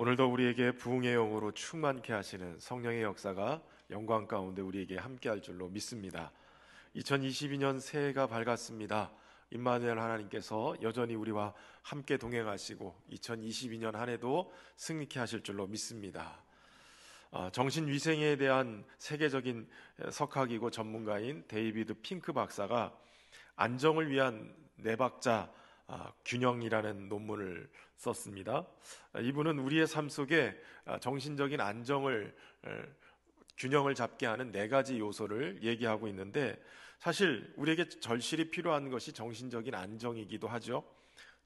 오늘도 우리에게 부흥의 영으로 충만케 하시는 성령의 역사가 영광 가운데 우리에게 함께할 줄로 믿습니다. 2022년 새해가 밝았습니다. 임마누엘 하나님께서 여전히 우리와 함께 동행하시고 2022년 한 해도 승리케 하실 줄로 믿습니다. 정신위생에 대한 세계적인 석학이고 전문가인 데이비드 핑크 박사가 안정을 위한 네 박자 균형이라는 논문을 썼습니다. 이분은 우리의 삶 속에 정신적인 안정을 균형을 잡게 하는 네 가지 요소를 얘기하고 있는데, 사실 우리에게 절실히 필요한 것이 정신적인 안정이기도 하죠.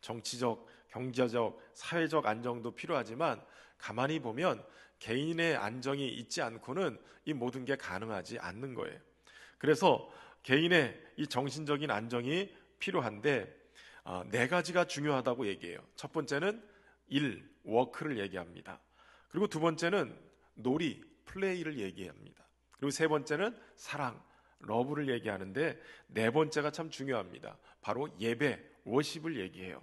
정치적, 경제적, 사회적 안정도 필요하지만 가만히 보면 개인의 안정이 있지 않고는 이 모든 게 가능하지 않는 거예요. 그래서 개인의 이 정신적인 안정이 필요한데 네 가지가 중요하다고 얘기해요. 첫 번째는 일, 워크를 얘기합니다. 그리고 두 번째는 놀이, 플레이를 얘기합니다. 그리고 세 번째는 사랑, 러브를 얘기하는데 네 번째가 참 중요합니다. 바로 예배, 워십을 얘기해요.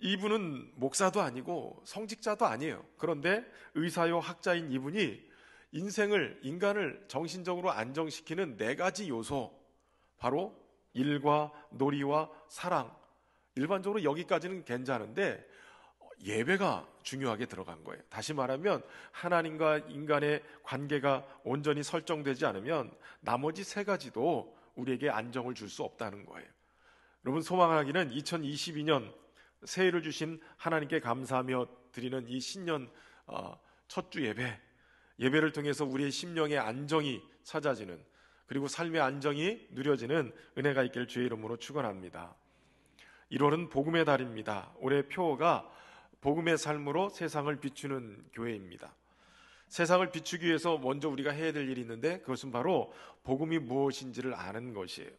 이분은 목사도 아니고 성직자도 아니에요. 그런데 의사요 학자인 이분이 인간을 정신적으로 안정시키는 네 가지 요소, 바로 일과 놀이와 사랑, 일반적으로 여기까지는 괜찮은데 예배가 중요하게 들어간 거예요. 다시 말하면 하나님과 인간의 관계가 온전히 설정되지 않으면 나머지 세 가지도 우리에게 안정을 줄 수 없다는 거예요. 여러분, 소망하기는 2022년 새해를 주신 하나님께 감사하며 드리는 이 신년 첫 주 예배를 통해서 우리의 심령의 안정이 찾아지는, 그리고 삶의 안정이 누려지는 은혜가 있길 주의 이름으로 축원합니다. 1월은 복음의 달입니다. 올해 표어가 복음의 삶으로 세상을 비추는 교회입니다. 세상을 비추기 위해서 먼저 우리가 해야 될 일이 있는데, 그것은 바로 복음이 무엇인지를 아는 것이에요.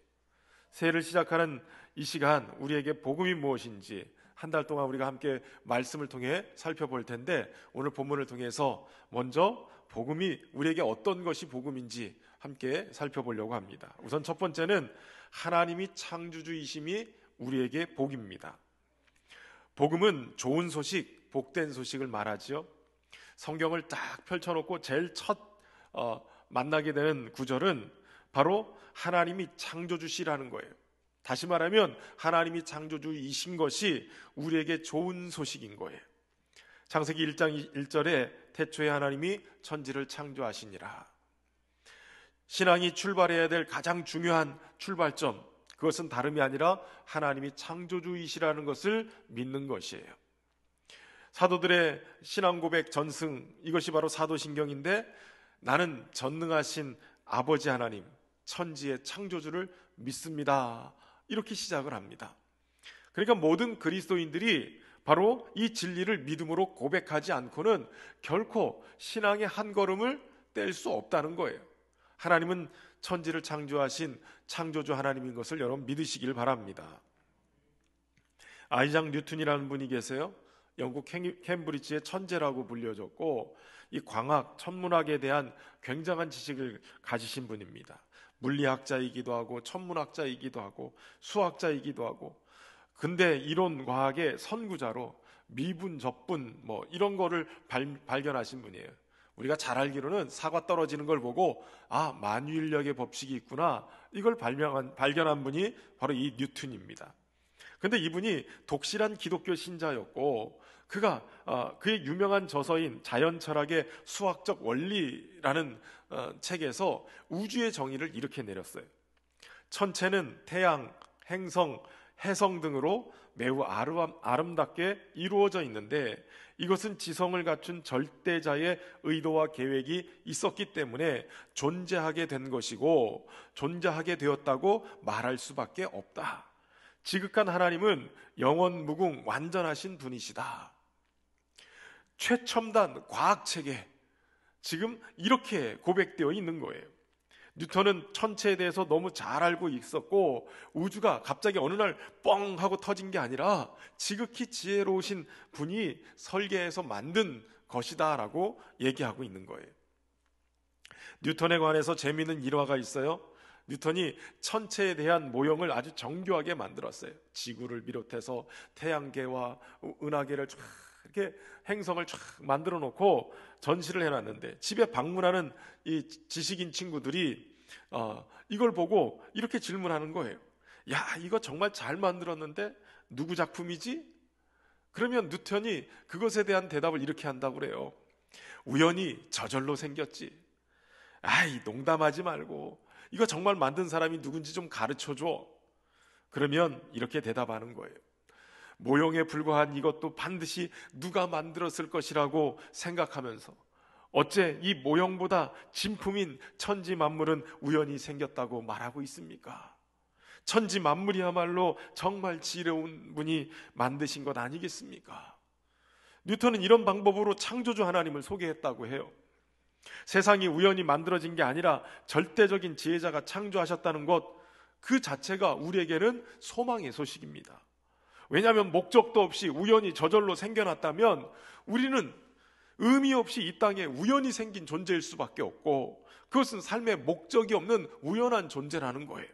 새해를 시작하는 이 시간, 우리에게 복음이 무엇인지 한 달 동안 우리가 함께 말씀을 통해 살펴볼 텐데, 오늘 본문을 통해서 먼저 복음이 우리에게 어떤 것이 복음인지 함께 살펴보려고 합니다. 우선 첫 번째는 하나님이 창조주이심이 우리에게 복입니다. 복음은 좋은 소식, 복된 소식을 말하죠. 성경을 딱 펼쳐놓고 제일 첫 만나게 되는 구절은 바로 하나님이 창조주시라는 거예요. 다시 말하면 하나님이 창조주이신 것이 우리에게 좋은 소식인 거예요. 창세기 1장 1절에 태초에 하나님이 천지를 창조하시니라. 신앙이 출발해야 될 가장 중요한 출발점, 그것은 다름이 아니라 하나님이 창조주이시라는 것을 믿는 것이에요. 사도들의 신앙 고백 전승, 이것이 바로 사도신경인데, 나는 전능하신 아버지 하나님, 천지의 창조주를 믿습니다, 이렇게 시작을 합니다. 그러니까 모든 그리스도인들이 바로 이 진리를 믿음으로 고백하지 않고는 결코 신앙의 한 걸음을 뗄 수 없다는 거예요. 하나님은 천지를 창조하신 창조주 하나님인 것을 여러분 믿으시길 바랍니다. 아이작 뉴턴이라는 분이 계세요. 영국 캠브리지의 천재라고 불려졌고, 이 광학, 천문학에 대한 굉장한 지식을 가지신 분입니다. 물리학자이기도 하고 천문학자이기도 하고 수학자이기도 하고, 근데 이론 과학의 선구자로 미분, 접분 이런 거를 발견하신 분이에요. 우리가 잘 알기로는 사과 떨어지는 걸 보고 만유인력의 법칙이 있구나, 이걸 발견한 분이 바로 이 뉴턴입니다. 근데 이분이 독실한 기독교 신자였고, 그가 그의 유명한 저서인 자연철학의 수학적 원리라는 책에서 우주의 정의를 이렇게 내렸어요. 천체는 태양, 행성, 해성 등으로 매우 아름답게 이루어져 있는데, 이것은 지성을 갖춘 절대자의 의도와 계획이 있었기 때문에 존재하게 된 것이고, 존재하게 되었다고 말할 수밖에 없다. 지극한 하나님은 영원 무궁 완전하신 분이시다. 최첨단 과학체계, 지금 이렇게 고백되어 있는 거예요. 뉴턴은 천체에 대해서 너무 잘 알고 있었고, 우주가 갑자기 어느 날 뻥 하고 터진 게 아니라 지극히 지혜로우신 분이 설계해서 만든 것이다 라고 얘기하고 있는 거예요. 뉴턴에 관해서 재미있는 일화가 있어요. 뉴턴이 천체에 대한 모형을 아주 정교하게 만들었어요. 지구를 비롯해서 태양계와 은하계를 쫙 이렇게 행성을 쫙 만들어 놓고 전시를 해놨는데 집에 방문하는 이 지식인 친구들이 이걸 보고 이렇게 질문하는 거예요. 야, 이거 정말 잘 만들었는데 누구 작품이지? 그러면 뉴턴이 그것에 대한 대답을 이렇게 한다고 그래요. 우연히 저절로 생겼지. 아이, 농담하지 말고 이거 정말 만든 사람이 누군지 좀 가르쳐줘. 그러면 이렇게 대답하는 거예요. 모형에 불과한 이것도 반드시 누가 만들었을 것이라고 생각하면서 어째 이 모형보다 진품인 천지 만물은 우연히 생겼다고 말하고 있습니까? 천지 만물이야말로 정말 지혜로운 분이 만드신 것 아니겠습니까? 뉴턴은 이런 방법으로 창조주 하나님을 소개했다고 해요. 세상이 우연히 만들어진 게 아니라 절대적인 지혜자가 창조하셨다는 것, 그 자체가 우리에게는 소망의 소식입니다. 왜냐하면 목적도 없이 우연히 저절로 생겨났다면 우리는 의미 없이 이 땅에 우연히 생긴 존재일 수밖에 없고, 그것은 삶의 목적이 없는 우연한 존재라는 거예요.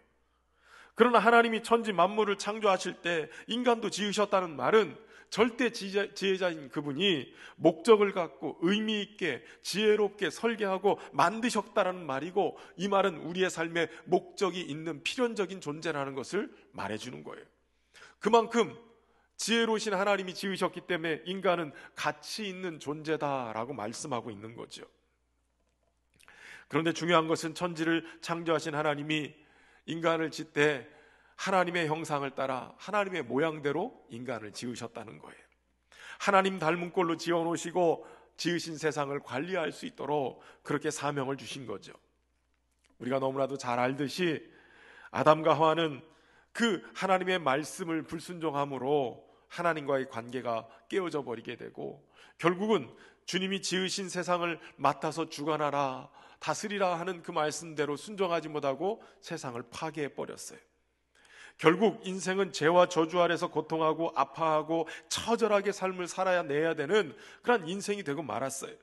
그러나 하나님이 천지 만물을 창조하실 때 인간도 지으셨다는 말은 절대 지혜자인 그분이 목적을 갖고 의미 있게 지혜롭게 설계하고 만드셨다는 말이고, 이 말은 우리의 삶에 목적이 있는 필연적인 존재라는 것을 말해주는 거예요. 그만큼 지혜로우신 하나님이 지으셨기 때문에 인간은 가치 있는 존재다라고 말씀하고 있는 거죠. 그런데 중요한 것은 천지를 창조하신 하나님이 인간을 짓때 하나님의 형상을 따라 하나님의 모양대로 인간을 지으셨다는 거예요. 하나님 닮은 꼴로 지어놓으시고 지으신 세상을 관리할 수 있도록 그렇게 사명을 주신 거죠. 우리가 너무나도 잘 알듯이 아담과 하와는 그 하나님의 말씀을 불순종함으로 하나님과의 관계가 깨어져 버리게 되고, 결국은 주님이 지으신 세상을 맡아서 주관하라, 다스리라 하는 그 말씀대로 순종하지 못하고 세상을 파괴해 버렸어요. 결국 인생은 죄와 저주 아래서 고통하고 아파하고 처절하게 삶을 살아야 내야 되는 그런 인생이 되고 말았어요.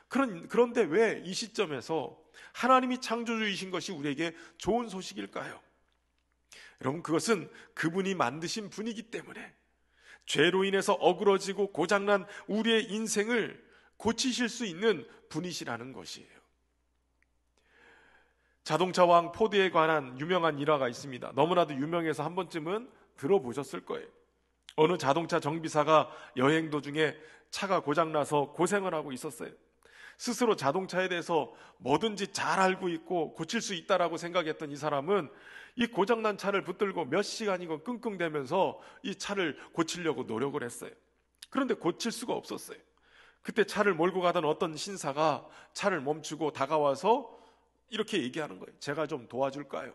그런데 왜 이 시점에서 하나님이 창조주이신 것이 우리에게 좋은 소식일까요? 여러분, 그것은 그분이 만드신 분이기 때문에 죄로 인해서 어그러지고 고장난 우리의 인생을 고치실 수 있는 분이시라는 것이에요. 자동차 왕 포드에 관한 유명한 일화가 있습니다. 너무나도 유명해서 한 번쯤은 들어보셨을 거예요. 어느 자동차 정비사가 여행 도중에 차가 고장나서 고생을 하고 있었어요. 스스로 자동차에 대해서 뭐든지 잘 알고 있고 고칠 수 있다라고 생각했던 이 사람은 이 고장난 차를 붙들고 몇 시간이고 끙끙대면서 이 차를 고치려고 노력을 했어요. 그런데 고칠 수가 없었어요. 그때 차를 몰고 가던 어떤 신사가 차를 멈추고 다가와서 이렇게 얘기하는 거예요. 제가 좀 도와줄까요?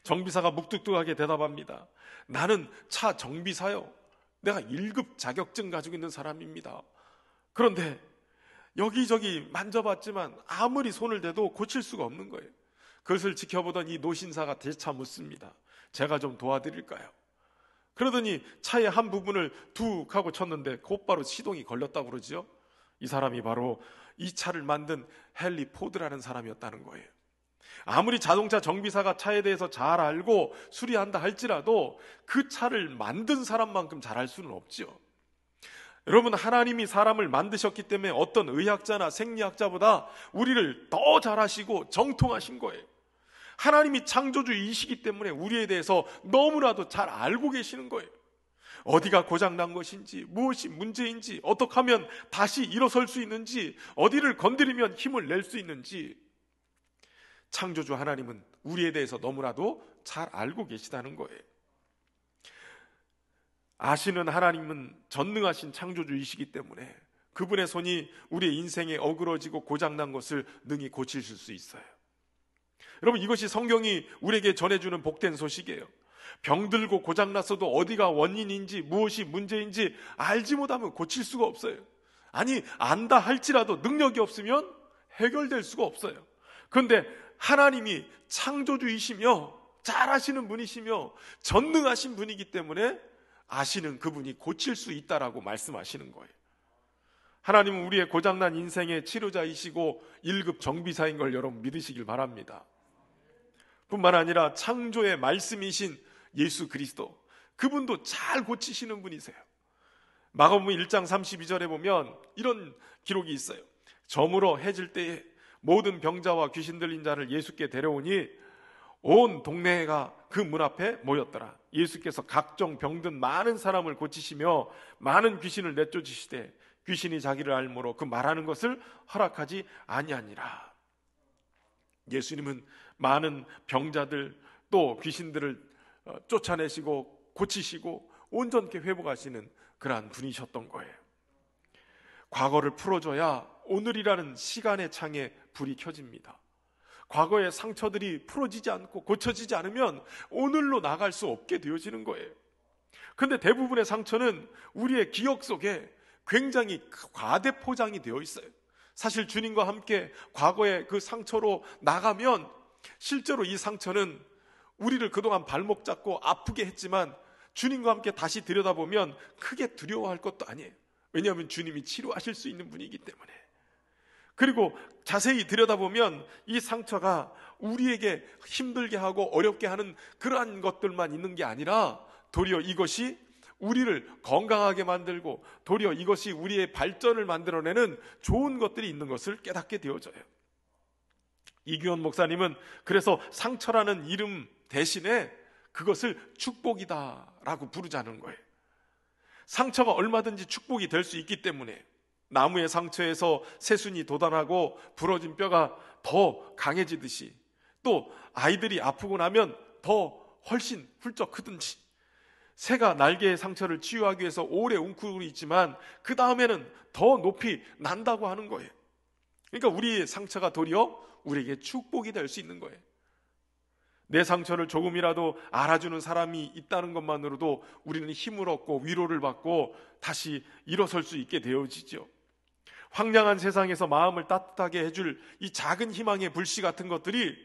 정비사가 묵뚝뚝하게 대답합니다. 나는 차 정비사요. 내가 1급 자격증 가지고 있는 사람입니다. 그런데 여기저기 만져봤지만 아무리 손을 대도 고칠 수가 없는 거예요. 그것을 지켜보던 이 노신사가 재차 묻습니다. 제가 좀 도와드릴까요? 그러더니 차의 한 부분을 툭 하고 쳤는데 곧바로 시동이 걸렸다고 그러죠. 이 사람이 바로 이 차를 만든 헨리 포드라는 사람이었다는 거예요. 아무리 자동차 정비사가 차에 대해서 잘 알고 수리한다 할지라도 그 차를 만든 사람만큼 잘할 수는 없죠. 여러분, 하나님이 사람을 만드셨기 때문에 어떤 의학자나 생리학자보다 우리를 더 잘하시고 정통하신 거예요. 하나님이 창조주이시기 때문에 우리에 대해서 너무나도 잘 알고 계시는 거예요. 어디가 고장난 것인지, 무엇이 문제인지, 어떻게 하면 다시 일어설 수 있는지, 어디를 건드리면 힘을 낼 수 있는지, 창조주 하나님은 우리에 대해서 너무나도 잘 알고 계시다는 거예요. 아시는 하나님은 전능하신 창조주이시기 때문에 그분의 손이 우리의 인생에 어그러지고 고장난 것을 능히 고치실 수 있어요. 여러분, 이것이 성경이 우리에게 전해주는 복된 소식이에요. 병들고 고장났어도 어디가 원인인지 무엇이 문제인지 알지 못하면 고칠 수가 없어요. 아니, 안다 할지라도 능력이 없으면 해결될 수가 없어요. 그런데 하나님이 창조주이시며 잘하시는 분이시며 전능하신 분이기 때문에 아시는 그분이 고칠 수 있다라고 말씀하시는 거예요. 하나님은 우리의 고장난 인생의 치료자이시고 1급 정비사인 걸 여러분 믿으시길 바랍니다. 뿐만 아니라 창조의 말씀이신 예수 그리스도, 그분도 잘 고치시는 분이세요. 마가복음 1장 32절에 보면 이런 기록이 있어요. 저물어 해질 때에 모든 병자와 귀신 들린 자를 예수께 데려오니 온 동네가 그 문 앞에 모였더라. 예수께서 각종 병든 많은 사람을 고치시며 많은 귀신을 내쫓으시되 귀신이 자기를 알므로 그 말하는 것을 허락하지 아니하니라. 예수님은 많은 병자들 또 귀신들을 쫓아내시고 고치시고 온전케 회복하시는 그러한 분이셨던 거예요. 과거를 풀어줘야 오늘이라는 시간의 창에 불이 켜집니다. 과거의 상처들이 풀어지지 않고 고쳐지지 않으면 오늘로 나갈 수 없게 되어지는 거예요. 그런데 대부분의 상처는 우리의 기억 속에 굉장히 과대 포장이 되어 있어요. 사실 주님과 함께 과거의 그 상처로 나가면 실제로 이 상처는 우리를 그동안 발목 잡고 아프게 했지만 주님과 함께 다시 들여다보면 크게 두려워할 것도 아니에요. 왜냐하면 주님이 치료하실 수 있는 분이기 때문에. 그리고 자세히 들여다보면 이 상처가 우리에게 힘들게 하고 어렵게 하는 그러한 것들만 있는 게 아니라 도리어 이것이 우리를 건강하게 만들고 도리어 이것이 우리의 발전을 만들어내는 좋은 것들이 있는 것을 깨닫게 되어져요. 이규원 목사님은 그래서 상처라는 이름 대신에 그것을 축복이다라고 부르자는 거예요. 상처가 얼마든지 축복이 될 수 있기 때문에 나무의 상처에서 새순이 돋아나고 부러진 뼈가 더 강해지듯이 또 아이들이 아프고 나면 더 훨씬 훌쩍 크든지 새가 날개의 상처를 치유하기 위해서 오래 웅크리고 있지만 그 다음에는 더 높이 난다고 하는 거예요. 그러니까 우리의 상처가 도리어 우리에게 축복이 될 수 있는 거예요. 내 상처를 조금이라도 알아주는 사람이 있다는 것만으로도 우리는 힘을 얻고 위로를 받고 다시 일어설 수 있게 되어지죠. 황량한 세상에서 마음을 따뜻하게 해줄 이 작은 희망의 불씨 같은 것들이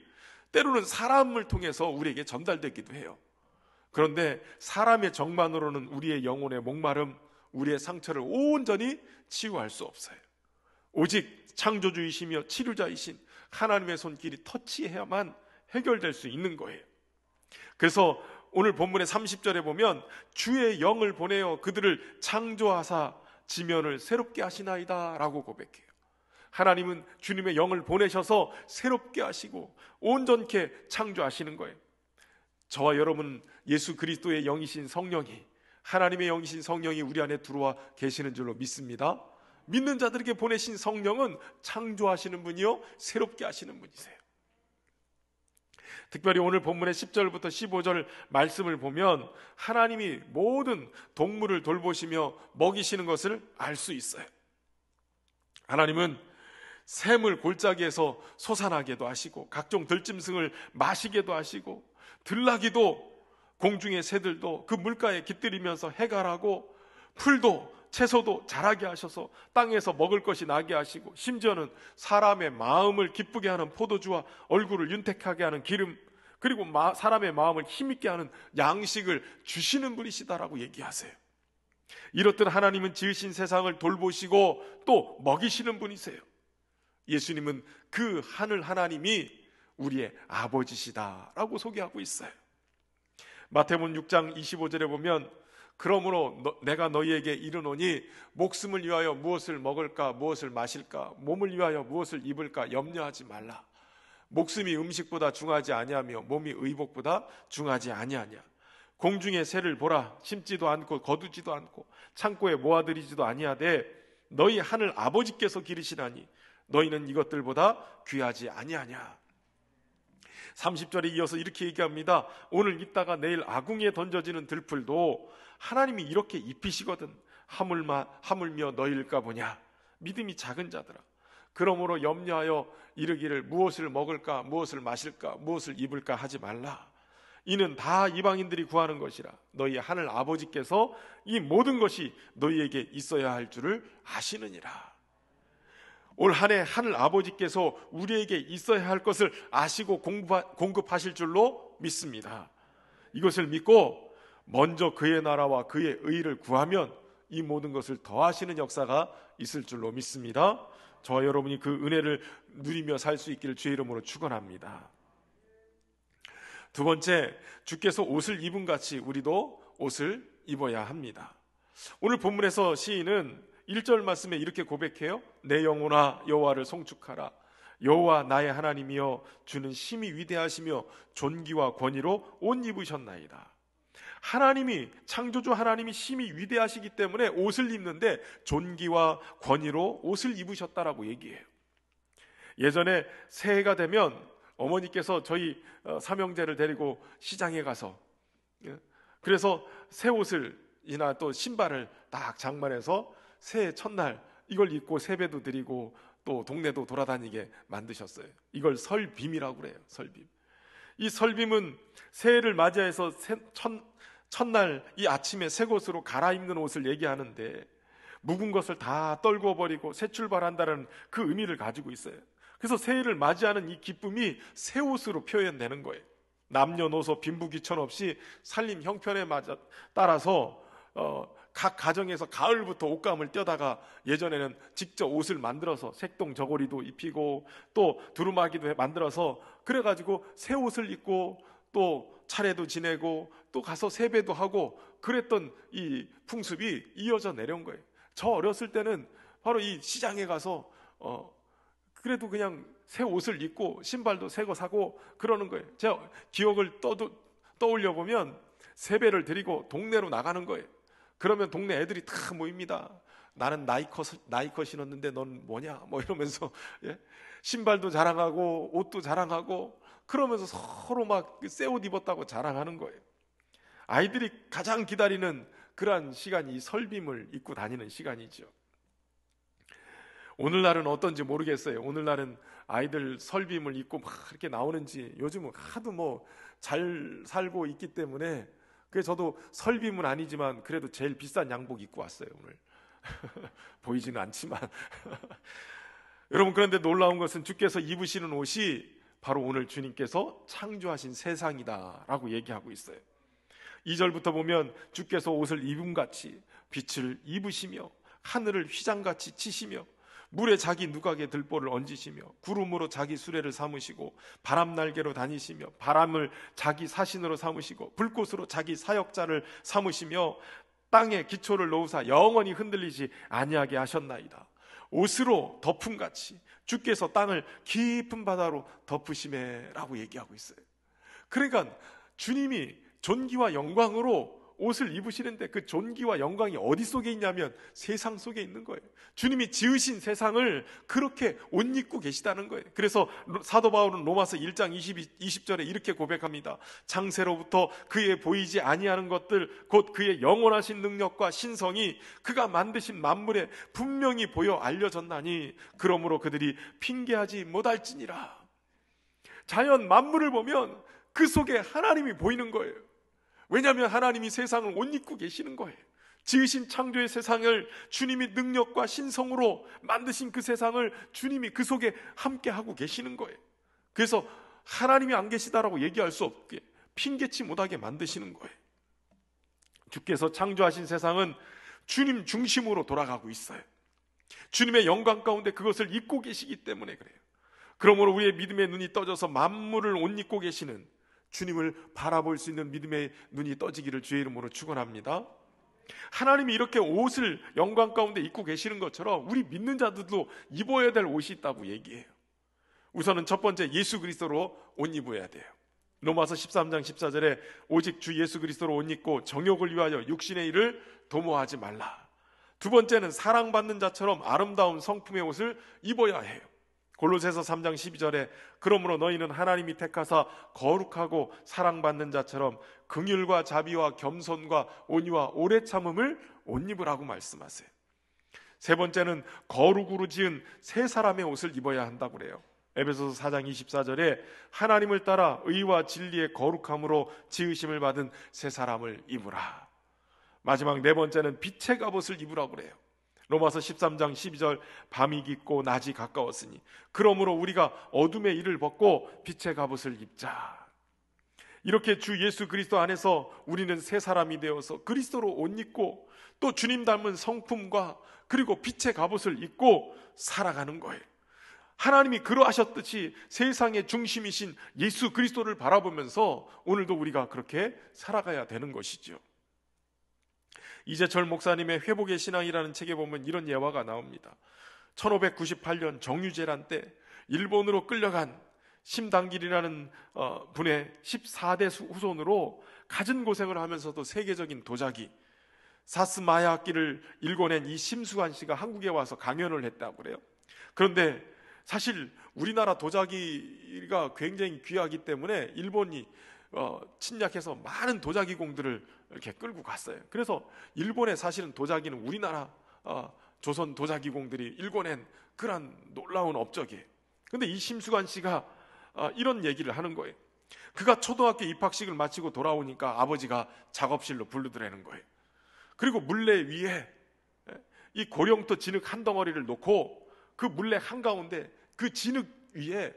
때로는 사람을 통해서 우리에게 전달되기도 해요. 그런데 사람의 정만으로는 우리의 영혼의 목마름, 우리의 상처를 온전히 치유할 수 없어요. 오직 창조주이시며 치료자이신 하나님의 손길이 터치해야만 해결될 수 있는 거예요. 그래서 오늘 본문의 30절에 보면 주의 영을 보내어 그들을 창조하사 지면을 새롭게 하시나이다 라고 고백해요. 하나님은 주님의 영을 보내셔서 새롭게 하시고 온전케 창조하시는 거예요. 저와 여러분 예수 그리스도의 영이신 성령이, 하나님의 영이신 성령이 우리 안에 들어와 계시는 줄로 믿습니다. 믿는 자들에게 보내신 성령은 창조하시는 분이요 새롭게 하시는 분이세요. 특별히 오늘 본문의 10절부터 15절 말씀을 보면 하나님이 모든 동물을 돌보시며 먹이시는 것을 알 수 있어요. 하나님은 샘을 골짜기에서 솟아나게도 하시고 각종 들짐승을 마시게도 하시고 들나귀도 공중의 새들도 그 물가에 깃들이면서 해갈하고 풀도 채소도 자라게 하셔서 땅에서 먹을 것이 나게 하시고 심지어는 사람의 마음을 기쁘게 하는 포도주와 얼굴을 윤택하게 하는 기름 그리고 사람의 마음을 힘있게 하는 양식을 주시는 분이시다라고 얘기하세요. 이렇듯 하나님은 지으신 세상을 돌보시고 또 먹이시는 분이세요. 예수님은 그 하늘 하나님이 우리의 아버지시다라고 소개하고 있어요. 마태복음 6장 25절에 보면 그러므로 내가 너희에게 이르노니 목숨을 위하여 무엇을 먹을까 무엇을 마실까 몸을 위하여 무엇을 입을까 염려하지 말라. 목숨이 음식보다 중하지 아니하며 몸이 의복보다 중하지 아니하냐. 공중의 새를 보라. 심지도 않고 거두지도 않고 창고에 모아들이지도 아니하되 너희 하늘 아버지께서 기르시나니 너희는 이것들보다 귀하지 아니하냐. 30절에 이어서 이렇게 얘기합니다. 오늘 있다가 내일 아궁이에 던져지는 들풀도 하나님이 이렇게 입히시거든 하물며 너희일까 보냐. 믿음이 작은 자들아, 그러므로 염려하여 이르기를 무엇을 먹을까 무엇을 마실까 무엇을 입을까 하지 말라. 이는 다 이방인들이 구하는 것이라. 너희 하늘 아버지께서 이 모든 것이 너희에게 있어야 할 줄을 아시느니라. 올 한 해 하늘 아버지께서 우리에게 있어야 할 것을 아시고 공급하실 줄로 믿습니다. 이것을 믿고 먼저 그의 나라와 그의 의를 구하면 이 모든 것을 더하시는 역사가 있을 줄로 믿습니다. 저와 여러분이 그 은혜를 누리며 살 수 있기를 주의 이름으로 축원합니다. 두 번째, 주께서 옷을 입은 같이 우리도 옷을 입어야 합니다. 오늘 본문에서 시인은 1절 말씀에 이렇게 고백해요. 내 영혼아 여호와를 송축하라. 여호와 나의 하나님이여 주는 심히 위대하시며 존귀와 권위로 옷 입으셨나이다. 하나님이, 창조주 하나님이 심히 위대하시기 때문에 옷을 입는데 존귀와 권위로 옷을 입으셨다라고 얘기해요. 예전에 새해가 되면 어머니께서 저희 삼형제를 데리고 시장에 가서, 그래서 새 옷을이나 또 신발을 딱 장만해서 새해 첫날 이걸 입고 세배도 드리고 또 동네도 돌아다니게 만드셨어요. 이걸 설빔이라고 그래요. 설빔. 이 설빔은 새해를 맞이해서 첫날 이 아침에 새 것으로 갈아입는 옷을 얘기하는데, 묵은 것을 다 떨고 버리고 새 출발한다는 그 의미를 가지고 있어요. 그래서 새해를 맞이하는 이 기쁨이 새 옷으로 표현되는 거예요. 남녀노소 빈부귀천 없이 살림 형편에 따라서 각 가정에서 가을부터 옷감을 떼다가 예전에는 직접 옷을 만들어서 색동 저고리도 입히고 또 두루마기도 만들어서 그래가지고 새 옷을 입고 또 차례도 지내고 또 가서 세배도 하고 그랬던 이 풍습이 이어져 내려온 거예요. 저 어렸을 때는 바로 이 시장에 가서 그래도 그냥 새 옷을 입고 신발도 새 거 사고 그러는 거예요. 제가 기억을 떠올려 보면 세배를 드리고 동네로 나가는 거예요. 그러면 동네 애들이 다 모입니다. 나는 나이컷 신었는데 넌 뭐냐? 뭐 이러면서 신발도 자랑하고 옷도 자랑하고 그러면서 서로 막 새 옷 입었다고 자랑하는 거예요. 아이들이 가장 기다리는 그러한 시간이 설빔을 입고 다니는 시간이죠. 오늘날은 어떤지 모르겠어요. 오늘날은 아이들 설빔을 입고 막 이렇게 나오는지 요즘은 하도 뭐 잘 살고 있기 때문에 그래서 저도 설빔은 아니지만 그래도 제일 비싼 양복 입고 왔어요 오늘. 보이지는 않지만 여러분, 그런데 놀라운 것은 주께서 입으시는 옷이 바로 오늘 주님께서 창조하신 세상이다 라고 얘기하고 있어요. 2절부터 보면 주께서 옷을 입음같이 빛을 입으시며 하늘을 휘장같이 치시며 물에 자기 누각에 들보를 얹으시며 구름으로 자기 수레를 삼으시고 바람 날개로 다니시며 바람을 자기 사신으로 삼으시고 불꽃으로 자기 사역자를 삼으시며 땅에 기초를 놓으사 영원히 흔들리지 아니하게 하셨나이다. 옷으로 덮음같이 주께서 땅을 깊은 바다로 덮으시매라고 얘기하고 있어요. 그러니까 주님이 존귀와 영광으로 옷을 입으시는데 그 존귀와 영광이 어디 속에 있냐면 세상 속에 있는 거예요. 주님이 지으신 세상을 그렇게 옷 입고 계시다는 거예요. 그래서 사도 바울은 로마서 1장 20절에 이렇게 고백합니다. 창세로부터 그의 보이지 아니하는 것들 곧 그의 영원하신 능력과 신성이 그가 만드신 만물에 분명히 보여 알려졌나니 그러므로 그들이 핑계하지 못할지니라. 자연 만물을 보면 그 속에 하나님이 보이는 거예요. 왜냐하면 하나님이 세상을 옷 입고 계시는 거예요. 지으신 창조의 세상을 주님이 능력과 신성으로 만드신 그 세상을 주님이 그 속에 함께 하고 계시는 거예요. 그래서 하나님이 안 계시다라고 얘기할 수 없게 핑계치 못하게 만드시는 거예요. 주께서 창조하신 세상은 주님 중심으로 돌아가고 있어요. 주님의 영광 가운데 그것을 입고 계시기 때문에 그래요. 그러므로 우리의 믿음의 눈이 떠져서 만물을 옷 입고 계시는 주님을 바라볼 수 있는 믿음의 눈이 떠지기를 주의 이름으로 축원합니다. 하나님이 이렇게 옷을 영광 가운데 입고 계시는 것처럼 우리 믿는 자들도 입어야 될 옷이 있다고 얘기해요. 우선은 첫 번째, 예수 그리스도로 옷 입어야 돼요. 로마서 13장 14절에 오직 주 예수 그리스도로 옷 입고 정욕을 위하여 육신의 일을 도모하지 말라. 두 번째는 사랑받는 자처럼 아름다운 성품의 옷을 입어야 해요. 골로새서 3장 12절에 그러므로 너희는 하나님이 택하사 거룩하고 사랑받는 자처럼 긍휼과 자비와 겸손과 온유와 오래 참음을 옷 입으라고 말씀하세요. 세 번째는 거룩으로 지은 새 사람의 옷을 입어야 한다고 그래요. 에베소서 4장 24절에 하나님을 따라 의와 진리의 거룩함으로 지으심을 받은 새 사람을 입으라. 마지막 네 번째는 빛의 갑옷을 입으라고 그래요. 로마서 13장 12절 밤이 깊고 낮이 가까웠으니 그러므로 우리가 어둠의 일을 벗고 빛의 갑옷을 입자. 이렇게 주 예수 그리스도 안에서 우리는 새 사람이 되어서 그리스도로 옷 입고 또 주님 닮은 성품과 그리고 빛의 갑옷을 입고 살아가는 거예요. 하나님이 그러하셨듯이 세상의 중심이신 예수 그리스도를 바라보면서 오늘도 우리가 그렇게 살아가야 되는 것이죠. 이재철 목사님의 회복의 신앙이라는 책에 보면 이런 예화가 나옵니다. 1598년 정유재란 때 일본으로 끌려간 심당길이라는 분의 14대 후손으로 갖은 고생을 하면서도 세계적인 도자기 사스마야 악기를 일궈낸 이 심수관 씨가 한국에 와서 강연을 했다고 그래요. 그런데 사실 우리나라 도자기가 굉장히 귀하기 때문에 일본이 침략해서 많은 도자기공들을 이렇게 끌고 갔어요. 그래서 일본에 사실은 도자기는 우리나라 조선 도자기공들이 일궈낸 그런 놀라운 업적이에요. 그런데 이 심수관 씨가 이런 얘기를 하는 거예요. 그가 초등학교 입학식을 마치고 돌아오니까 아버지가 작업실로 부르더라는 거예요. 그리고 물레 위에 이 고령토 진흙 한 덩어리를 놓고 그 물레 한가운데 그 진흙 위에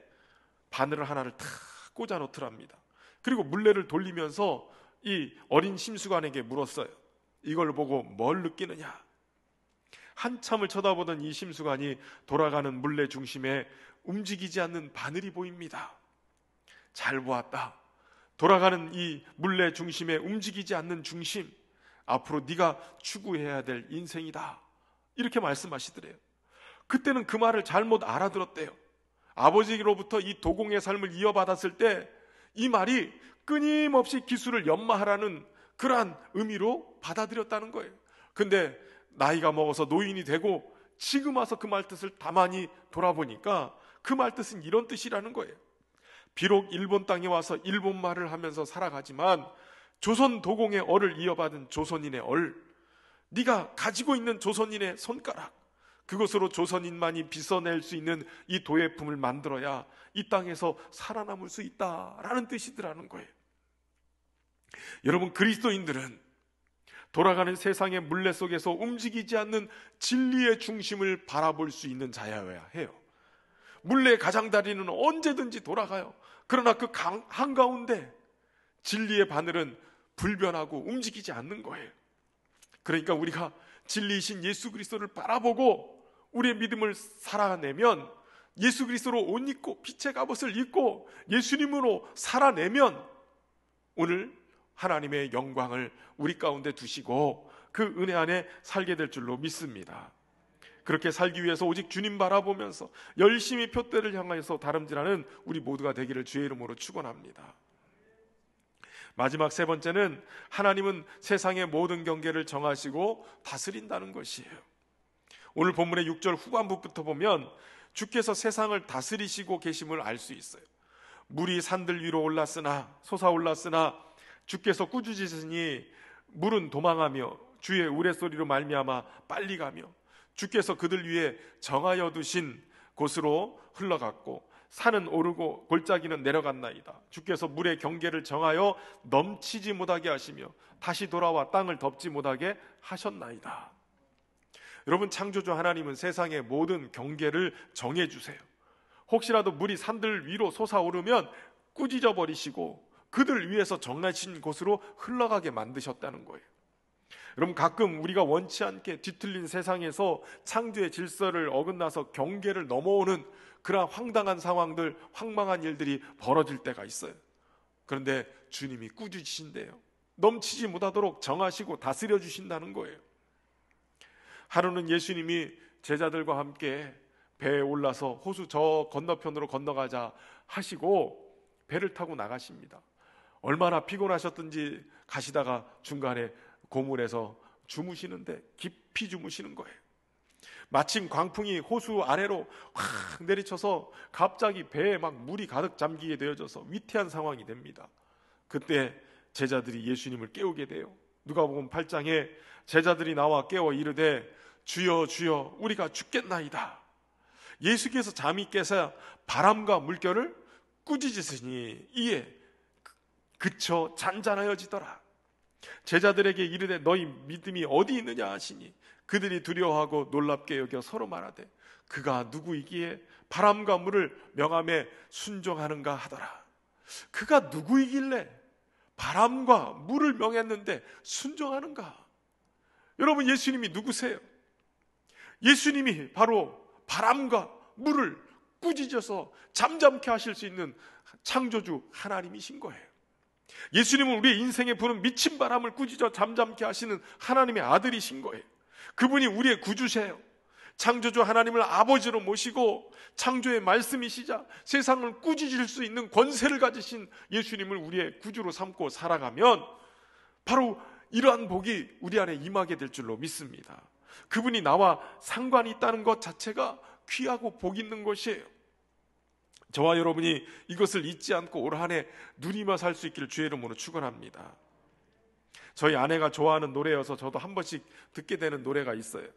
바늘 하나를 탁 꽂아 놓더랍니다. 그리고 물레를 돌리면서 이 어린 심수관에게 물었어요. 이걸 보고 뭘 느끼느냐? 한참을 쳐다보던 이 심수관이 돌아가는 물레 중심에 움직이지 않는 바늘이 보입니다. 잘 보았다. 돌아가는 이 물레 중심에 움직이지 않는 중심, 앞으로 네가 추구해야 될 인생이다. 이렇게 말씀하시더래요. 그때는 그 말을 잘못 알아들었대요. 아버지로부터 이 도공의 삶을 이어받았을 때 이 말이 끊임없이 기술을 연마하라는 그러한 의미로 받아들였다는 거예요. 근데 나이가 먹어서 노인이 되고 지금 와서 그 말 뜻을 가만히 돌아보니까 그 말 뜻은 이런 뜻이라는 거예요. 비록 일본 땅에 와서 일본 말을 하면서 살아가지만 조선 도공의 얼을 이어받은 조선인의 얼, 네가 가지고 있는 조선인의 손가락, 그것으로 조선인만이 빚어낼 수 있는 이 도예품을 만들어야 이 땅에서 살아남을 수 있다라는 뜻이더라는 거예요. 여러분, 그리스도인들은 돌아가는 세상의 물레 속에서 움직이지 않는 진리의 중심을 바라볼 수 있는 자여야 해요. 물레의 가장다리는 언제든지 돌아가요. 그러나 그 한가운데 진리의 바늘은 불변하고 움직이지 않는 거예요. 그러니까 우리가 진리이신 예수 그리스도를 바라보고 우리의 믿음을 살아내면, 예수 그리스도로 옷 입고 빛의 갑옷을 입고 예수님으로 살아내면 오늘 하나님의 영광을 우리 가운데 두시고 그 은혜 안에 살게 될 줄로 믿습니다. 그렇게 살기 위해서 오직 주님 바라보면서 열심히 표대를 향해서 다름질하는 우리 모두가 되기를 주의 이름으로 축원합니다. 마지막 세 번째는 하나님은 세상의 모든 경계를 정하시고 다스린다는 것이에요. 오늘 본문의 6절 후반부부터 보면 주께서 세상을 다스리시고 계심을 알 수 있어요. 물이 산들 위로 올랐으나 솟아올랐으나 주께서 꾸짖으시니 물은 도망하며 주의 우레소리로 말미암아 빨리 가며 주께서 그들 위에 정하여 두신 곳으로 흘러갔고 산은 오르고 골짜기는 내려갔나이다. 주께서 물의 경계를 정하여 넘치지 못하게 하시며 다시 돌아와 땅을 덮지 못하게 하셨나이다. 여러분, 창조주 하나님은 세상의 모든 경계를 정해주세요. 혹시라도 물이 산들 위로 솟아오르면 꾸짖어 버리시고 그들 위에서 정하신 곳으로 흘러가게 만드셨다는 거예요. 여러분, 가끔 우리가 원치 않게 뒤틀린 세상에서 창조의 질서를 어긋나서 경계를 넘어오는 그러한 황당한 상황들, 황망한 일들이 벌어질 때가 있어요. 그런데 주님이 꾸짖으신대요. 넘치지 못하도록 정하시고 다스려 주신다는 거예요. 하루는 예수님이 제자들과 함께 배에 올라서 호수 저 건너편으로 건너가자 하시고 배를 타고 나가십니다. 얼마나 피곤하셨든지 가시다가 중간에 고물에서 주무시는데 깊이 주무시는 거예요. 마침 광풍이 호수 아래로 확 내리쳐서 갑자기 배에 막 물이 가득 잠기게 되어져서 위태한 상황이 됩니다. 그때 제자들이 예수님을 깨우게 돼요. 누가복음 8장에 제자들이 나와 깨워 이르되 주여 주여 우리가 죽겠나이다. 예수께서 잠이 깨서 바람과 물결을 꾸짖으시니 이에 그쳐 잔잔하여지더라. 제자들에게 이르되 너희 믿음이 어디 있느냐 하시니 그들이 두려워하고 놀랍게 여겨 서로 말하되 그가 누구이기에 바람과 물을 명함에 순종하는가 하더라. 그가 누구이길래 바람과 물을 명했는데 순종하는가? 여러분, 예수님이 누구세요? 예수님이 바로 바람과 물을 꾸짖어서 잠잠케 하실 수 있는 창조주 하나님이신 거예요. 예수님은 우리의 인생에 부는 미친 바람을 꾸짖어 잠잠케 하시는 하나님의 아들이신 거예요. 그분이 우리의 구주세요. 창조주 하나님을 아버지로 모시고 창조의 말씀이시자 세상을 꾸짖을 수 있는 권세를 가지신 예수님을 우리의 구주로 삼고 살아가면 바로 이러한 복이 우리 안에 임하게 될 줄로 믿습니다. 그분이 나와 상관이 있다는 것 자체가 귀하고 복 있는 것이에요. 저와 여러분이 이것을 잊지 않고 올 한 해 누리며 살 수 있기를 주의 이름으로 축원합니다. 저희 아내가 좋아하는 노래여서 저도 한 번씩 듣게 되는 노래가 있어요.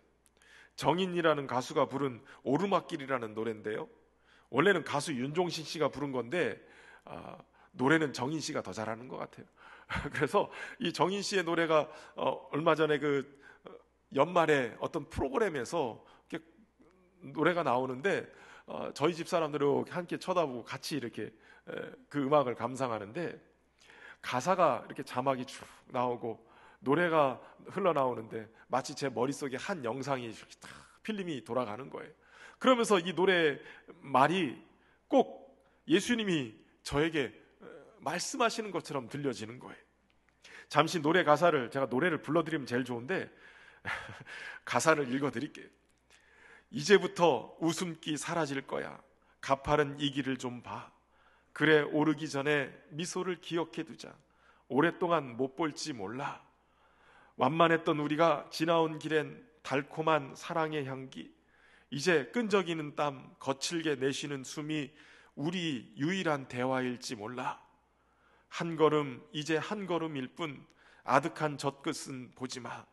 정인이라는 가수가 부른 오르막길이라는 노래인데요, 원래는 가수 윤종신 씨가 부른 건데 노래는 정인 씨가 더 잘하는 것 같아요. 그래서 이 정인 씨의 노래가 얼마 전에 그 연말에 어떤 프로그램에서 이렇게 노래가 나오는데 저희 집 사람들이 함께 쳐다보고 같이 이렇게 그 음악을 감상하는데, 가사가 이렇게 자막이 쭉 나오고 노래가 흘러나오는데 마치 제 머릿속에 한 영상이 딱 필름이 돌아가는 거예요. 그러면서 이 노래 말이 꼭 예수님이 저에게 말씀하시는 것처럼 들려지는 거예요. 잠시 노래 가사를, 제가 노래를 불러드리면 제일 좋은데 가사를 읽어드릴게요. 이제부터 웃음기 사라질 거야. 가파른 이 길을 좀 봐. 그래, 오르기 전에 미소를 기억해 두자. 오랫동안 못 볼지 몰라. 완만했던 우리가 지나온 길엔 달콤한 사랑의 향기, 이제 끈적이는 땀, 거칠게 내쉬는 숨이 우리 유일한 대화일지 몰라. 한 걸음, 이제 한 걸음일 뿐 아득한 젖끝은 보지 마.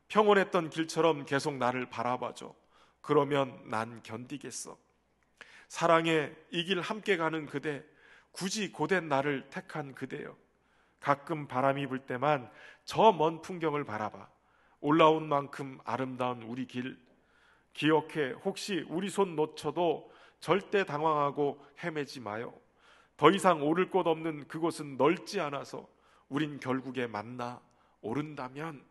평온했던 길처럼 계속 나를 바라봐줘. 그러면 난 견디겠어. 사랑해, 이 길 함께 가는 그대, 굳이 고된 나를 택한 그대여. 가끔 바람이 불 때만 저 먼 풍경을 바라봐. 올라온 만큼 아름다운 우리 길 기억해. 혹시 우리 손 놓쳐도 절대 당황하고 헤매지 마요. 더 이상 오를 곳 없는 그곳은 넓지 않아서 우린 결국에 만나 오른다면.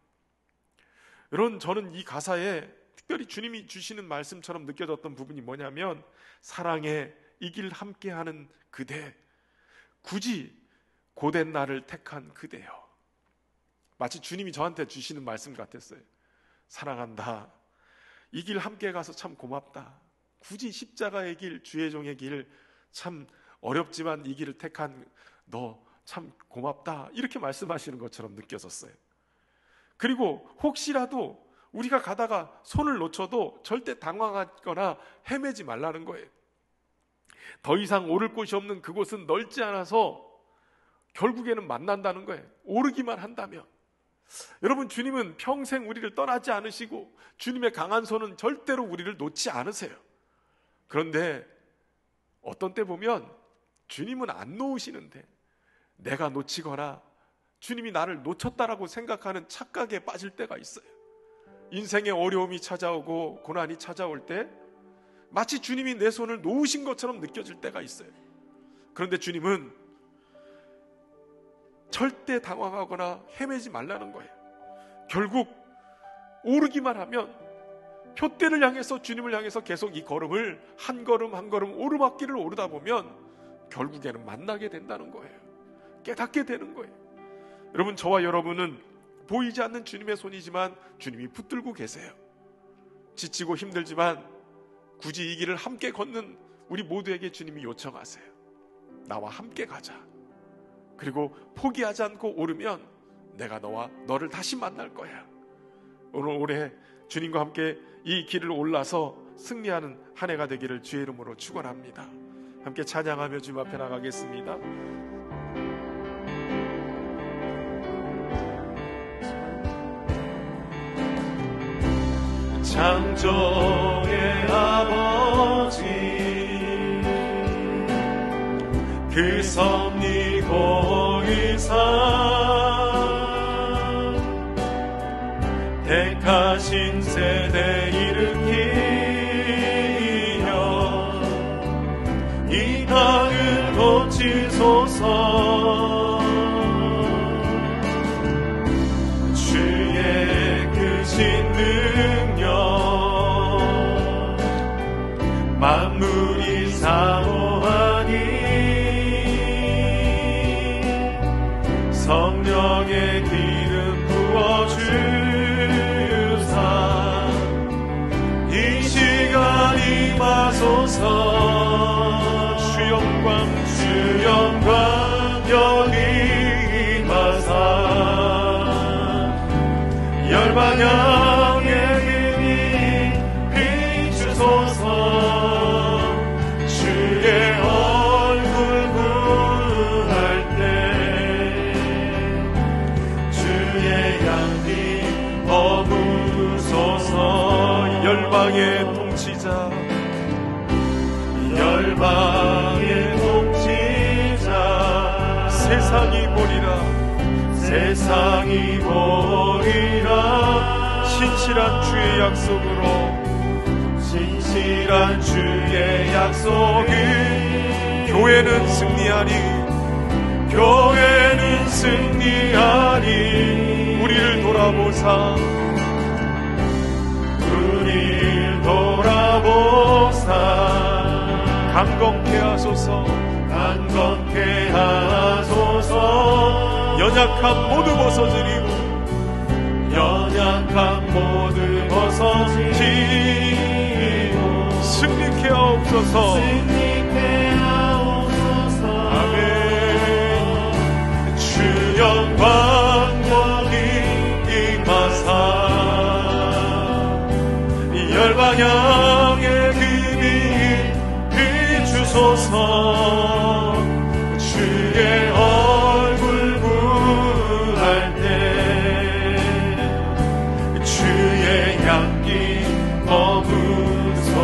여러분, 저는 이 가사에 특별히 주님이 주시는 말씀처럼 느껴졌던 부분이 뭐냐면, 사랑해, 이 길 함께하는 그대, 굳이 고된 나를 택한 그대여. 마치 주님이 저한테 주시는 말씀 같았어요. 사랑한다. 이 길 함께 가서 참 고맙다. 굳이 십자가의 길, 주의 종의 길, 참 어렵지만 이 길을 택한 너 참 고맙다. 이렇게 말씀하시는 것처럼 느껴졌어요. 그리고 혹시라도 우리가 가다가 손을 놓쳐도 절대 당황하거나 헤매지 말라는 거예요. 더 이상 오를 곳이 없는 그곳은 넓지 않아서 결국에는 만난다는 거예요. 오르기만 한다면. 여러분, 주님은 평생 우리를 떠나지 않으시고 주님의 강한 손은 절대로 우리를 놓지 않으세요. 그런데 어떤 때 보면 주님은 안 놓으시는데 내가 놓치거나 주님이 나를 놓쳤다라고 생각하는 착각에 빠질 때가 있어요. 인생의 어려움이 찾아오고 고난이 찾아올 때 마치 주님이 내 손을 놓으신 것처럼 느껴질 때가 있어요. 그런데 주님은 절대 당황하거나 헤매지 말라는 거예요. 결국 오르기만 하면, 표대를 향해서, 주님을 향해서 계속 이 걸음을 한 걸음 한 걸음 오르막길을 오르다 보면 결국에는 만나게 된다는 거예요. 깨닫게 되는 거예요. 여러분, 저와 여러분은 보이지 않는 주님의 손이지만 주님이 붙들고 계세요. 지치고 힘들지만 굳이 이 길을 함께 걷는 우리 모두에게 주님이 요청하세요. 나와 함께 가자. 그리고 포기하지 않고 오르면 내가 너를 다시 만날 거야. 오늘 올해 주님과 함께 이 길을 올라서 승리하는 한 해가 되기를 주의 이름으로 축원합니다. 함께 찬양하며 주님 앞에 나가겠습니다. 창조의 아버지, 그 섭리고 일상 택하신 세대 일으키려 이 땅을 고치소서. 주의 크신 능력 만물이 사모하니 주옵소서. 주 영광 여기 임하사 열방향에 빛이 비추소서. 주의 얼굴 구할 때 주의 양비 머무소서. 열방의 통치자 열방의 통치자 세상이 보리라 세상이 보리라. 신실한 주의 약속으로 신실한 주의 약속이 교회는 승리하리 교회는 승리하리. 우리를 돌아보사 우리를 돌아보사 강건케 하소서 강건케 하소서. 연약함 모두 벗어지리고 연약함 모두 벗어지리고 승리케 하옵소서 승리케 하옵소서. 아멘. 주 영광 여기 임하사 열방향에 빛이 비추소서. 주의 얼굴 구할 때 주의 향기 머무소서.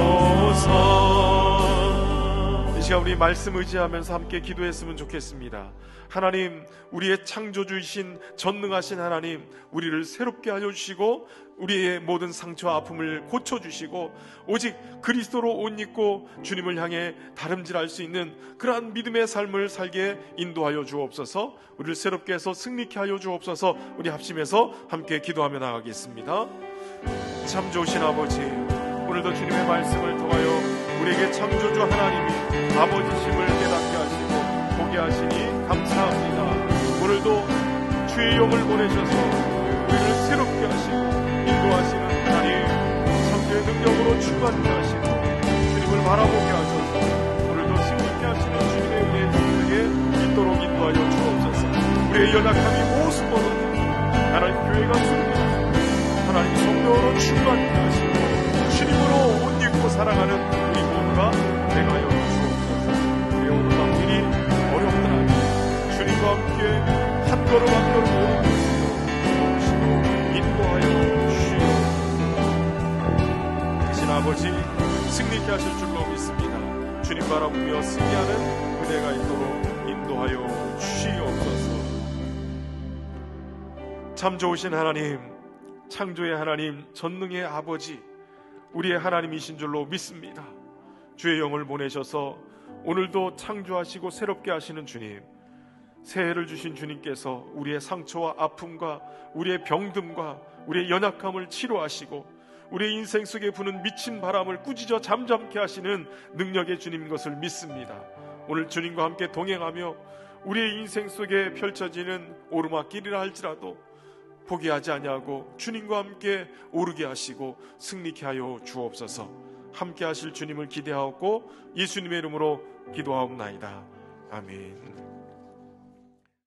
이 시간 우리 말씀 의지하면서 함께 기도했으면 좋겠습니다. 하나님, 우리의 창조주이신 전능하신 하나님, 우리를 새롭게 하여 주시고 우리의 모든 상처와 아픔을 고쳐주시고 오직 그리스도로 옷 입고 주님을 향해 다름질할 수 있는 그러한 믿음의 삶을 살게 인도하여 주옵소서. 우리를 새롭게 해서 승리케 하여 주옵소서. 우리 합심해서 함께 기도하며 나가겠습니다. 참 좋으신 아버지, 오늘도 주님의 말씀을 통하여 우리에게 창조주 하나님이 아버지심을 깨닫게 하시고 보게 하시니 감사합니다. 오늘도 주의 영을 보내셔서 우리를 새롭게 하시고 인도하시는 하나님, 창조의 능력으로 충만케 하시고 주님을 바라보게 하셔서 오늘도 승리케 하시는 주님의 은혜 되게 있도록 인도하여 주옵소서. 우리의 연약함이 모습 모르는 하나님 교회가 승리하시고 하나님 성령으로 충만케 하시고 주님으로 옷 입고 살아가는 우리 모두가 되게 하여 주옵소서. 우리의 오늘 밤일이 어렵더라도 주님과 함께 한 걸음 한 걸음 오르고 도우시고 인도하여 아버지, 승리케 하실 줄로 믿습니다. 주님 바라보며 승리하는 은혜가 있도록 인도하여 주시옵소서. 참 좋으신 하나님, 창조의 하나님, 전능의 아버지, 우리의 하나님이신 줄로 믿습니다. 주의 영을 보내셔서 오늘도 창조하시고 새롭게 하시는 주님, 새해를 주신 주님께서 우리의 상처와 아픔과 우리의 병듦과 우리의 연약함을 치료하시고 우리의 인생 속에 부는 미친 바람을 꾸짖어 잠잠케 하시는 능력의 주님인 것을 믿습니다. 오늘 주님과 함께 동행하며 우리의 인생 속에 펼쳐지는 오르막길이라 할지라도 포기하지 아니하고 주님과 함께 오르게 하시고 승리케 하여 주옵소서. 함께 하실 주님을 기대하고 예수님의 이름으로 기도하옵나이다. 아멘.